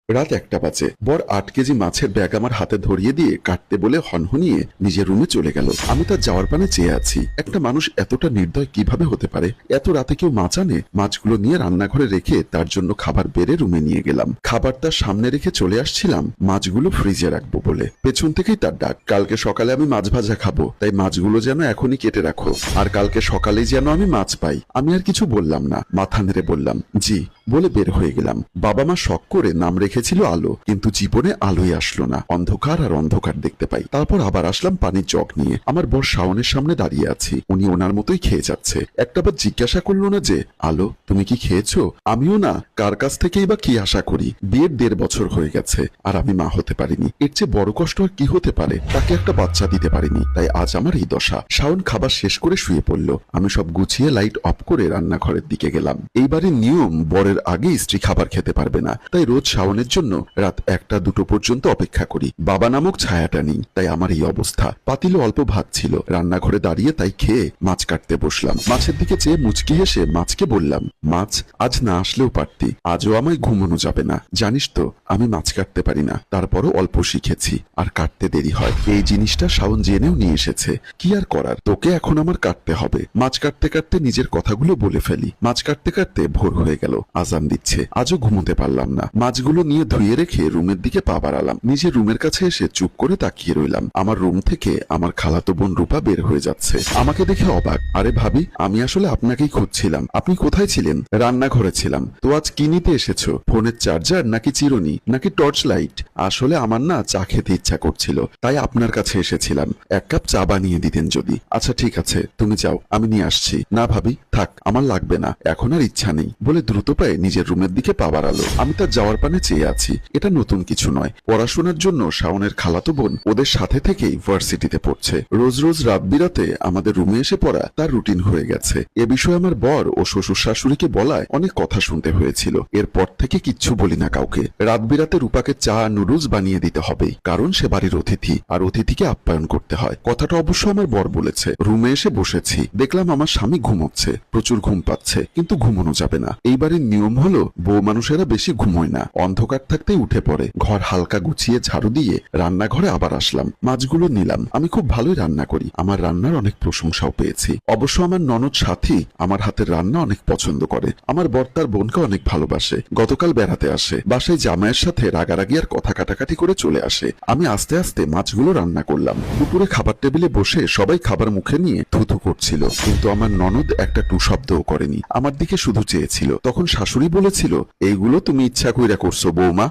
রাত 1টা বাজে। বর 8 কেজি মাছের ব্যাগ আমার হাতে ধরিয়ে দিয়ে কাটতে বলে হনহনিয়ে নিজের রুমে চলে গেল। আমি তার যাওয়ার পানে চেয়ে আছি। একটা মানুষ এতটা নির্দয় কিভাবে হতে পারে? এত রাতে কেউ মাছ আনে? মাছগুলো নিয়ে রান্নাঘরে রেখে তার জন্য খাবার বেড়ে রুমে নিয়ে গেলাম। খাবার তার সামনে রেখে চলে আসছিলাম মাছগুলো ফ্রিজে রাখবো বলে। পেছন থেকেই তার ডাক, কালকে সকালে আমি মাছ ভাজা খাবো, তাই মাছগুলো যেন এখনই কেটে রাখো, আর কালকে সকালেই যেন আমি মাছ পাই। আমি আর কিছু বললাম না, মাথা নেড়ে বললাম জি বলে বের হয়ে গেলাম। বাবা মা শখ করে নাম রেখেছিল আলো, কিন্তু জীবনে আলোই আসলো না, অন্ধকার আর অন্ধকার দেখতে পাই। তারপর আবার আসলাম পানির জগ নিয়ে। আমার বর শাওনের সামনে দাঁড়িয়ে আছি, উনি ওনার মতোই খেয়ে যাচ্ছে। একটাবার জিজ্ঞাসা করলো না যে আলো তুমি কি খেয়েছো? আমিও না, কার কাছ থেকেই বা কি আশা করি? বিয়ের 1.5 বছর হয়ে গেছে আর আমি মা হতে পারিনি। এর চেয়ে বড় কষ্ট আর কি হতে পারে? তাকে একটা বাচ্চা দিতে পারিনি, তাই আজ আমার এই দশা। শাওন খাবার শেষ করে শুয়ে পড়লো। আমি সব গুছিয়ে লাইট অফ করে রান্নাঘরের দিকে গেলাম। এইবারের নিয়ম, বরের আগে স্ত্রী খাবার খেতে পারবে না, তাই রোজ শাওনের জন্য রাত 1টা-2টো পর্যন্ত অপেক্ষা করি। বাবা নামক ছায়াটা নেই, তাই আমার এই অবস্থা। পাতিলে অল্প ভাত ছিল, রান্নাঘরে দাঁড়িয়ে তাই খেয়ে মাছ কাটতে বসলাম। মাছের দিকে চেয়ে মুচকি হেসে মাছকে বললাম, মাছ আজ না আসলেও পারতি, আজও আমায় ঘুমানো যাবে না। জানিস তো আমি মাছ কাটতে পারি না, তারপরও অল্প শিখেছি, আর কাটতে দেরি হয়। এই জিনিসটা শাওন জেনেও নিয়ে এসেছে। কি আর করার, তোকে এখন আমার কাটতে হবে। মাছ কাটতে কাটতে নিজের কথাগুলো বলে ফেলি। মাছ কাটতে কাটতে ভোর হয়ে গেল, আজান দিচ্ছে। আজও ঘুমোতে পারলাম না। মাছগুলো নিয়ে ধুয়ে রেখে রুমের দিকে পা বাড়ালাম। নিজের রুমের কাছে এসে চুপ করে তাকিয়ে রইলাম। আমার রুম থেকে আমার খালাতো বোন রূপা বের হয়ে যাচ্ছে। আমাকে দেখে অবাক। আরে ভাবি, আমি আসলে আপনাকেই খুঁজছিলাম। আপনি কোথায় ছিলেন? রান্নাঘরে ছিলাম। তো আজ কি নিতে এসেছো? ফোনের চার্জার নাকি চিরুনি নাকি টর্চ লাইট? আসলে আমার না চা খেতে ইচ্ছা করছিল, তাই আপনার কাছে এসেছিলাম। 1 কাপ চা বানিয়ে দিতেন যদি। আচ্ছা ঠিক আছে, তুমি যাও, আমি নিয়ে আসছি। না ভাবি, থাক, আমার লাগবে না, এখন আর ইচ্ছা নেই বলে দ্রুত পায়ে নিজের রুমের দিকে পা বাড়ালো। আমি তার যাওয়ার পানে চেয়ে আছি। এটা নতুন কিছু নয়। পড়াশোনার জন্য শাওনের খালাতো বোন ওদের সাথে থেকেই ভার্সিটিতে পড়ছে। রোজ রোজ রাত বিরাতে আমাদের রুমে এসে পড়া তার রুটিন হয়ে গেছে। এ বিষয়ে আমার বর ও শ্বশুর শাশুড়িকে বলায় অনেক কথা শুনতে হয়েছিল। এরপর থেকে কিচ্ছু বলি না কাউকে। রাত বিরাতে রূপাকে চা নুডলস বানিয়ে দিতে হবেই, কারণ সে বাড়ির অতিথি, আর অতিথিকে আপ্যায়ন করতে হয়। কথাটা অবশ্য আমার বর বলেছে। রুমে এসে বসেছি, দেখলাম আমার স্বামী ঘুমোচ্ছে। প্রচুর ঘুম পাচ্ছে, কিন্তু ঘুমানো যাবে না। এইবারের নিয়ম হলো বউ মানুষেরা বেশি ঘুমোয় না, অন্ধকার থাকতেই উঠে পড়ে। ঘর হালকা গুছিয়ে ঝাড়ু দিয়ে রান্নাঘরে আবার আসলাম। মাছগুলো নিলাম। আমি খুব ভালোই রান্না করি, আমার রান্নার অনেক প্রশংসাও পেয়েছি। অবশ্য আমার ননদ সাথী আমার হাতের রান্না অনেক পছন্দ করে। আমার বর তার বোনকে অনেক ভালোবাসে। গতকাল বেড়াতে আসে, বাসায় জামাইয়ের সাথে রাগারাগি আর কথা কাটাকাটি করে চলে আসে। আমি আস্তে আস্তে মাছগুলো রান্না করলাম। দুপুরে খাবার টেবিলে বসে সবাই খাবার মুখে নিয়ে থুথু করছিল, কিন্তু আমার ননদ একটা টু শব্দও করেনি, আমার দিকে শুধু চেয়েছিল। তখন শাশুড়ি বলেছিল, এইগুলো তুমি ইচ্ছা কইরা করছো বৌমা,